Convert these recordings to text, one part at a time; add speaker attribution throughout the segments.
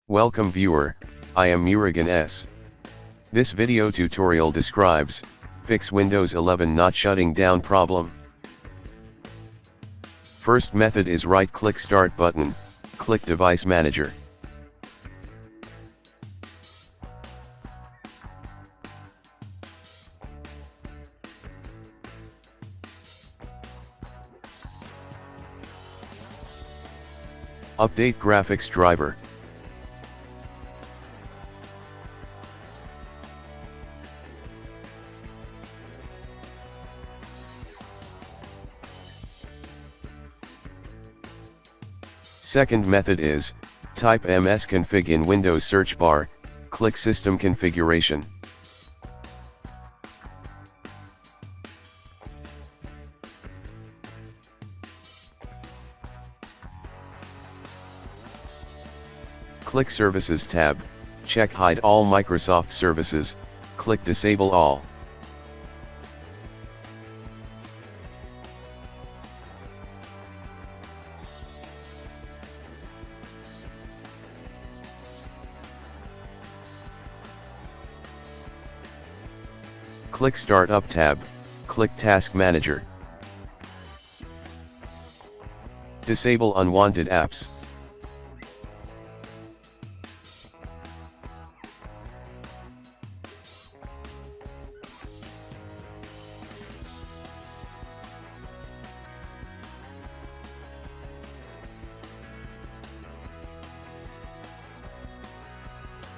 Speaker 1: Welcome viewer, I am Murugan S. This video tutorial describes, fix Windows 11 not shutting down problem. First method is right-click Start button, click Device Manager. Update graphics driver. Second method is, type msconfig in Windows search bar, click System Configuration. Click Services tab, check Hide all Microsoft services, click Disable all. Click Startup tab, click Task Manager. Disable unwanted apps.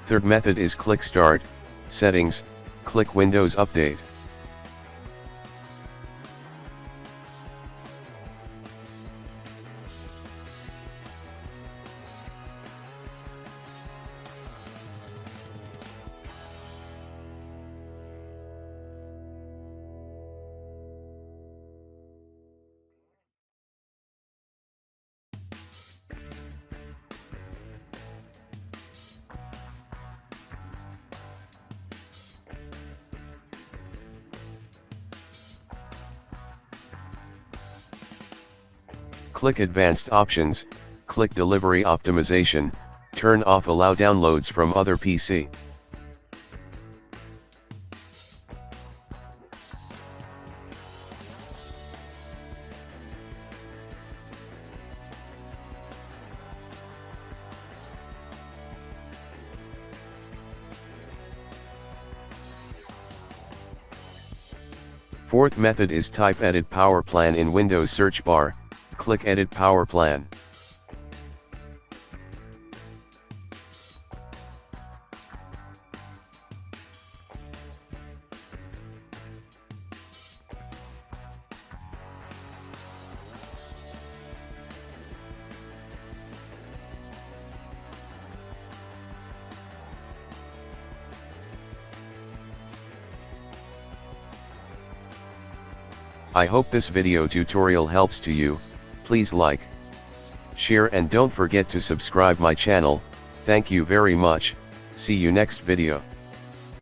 Speaker 1: Third method is click Start, Settings, click Windows Update. Click Advanced Options, click Delivery Optimization, turn off Allow downloads from other PC. Fourth method is type Edit Power Plan in Windows search bar, click Edit Power Plan. I hope this video tutorial helps to you. Please like, share and don't forget to subscribe my channel. Thank you very much. See you next video.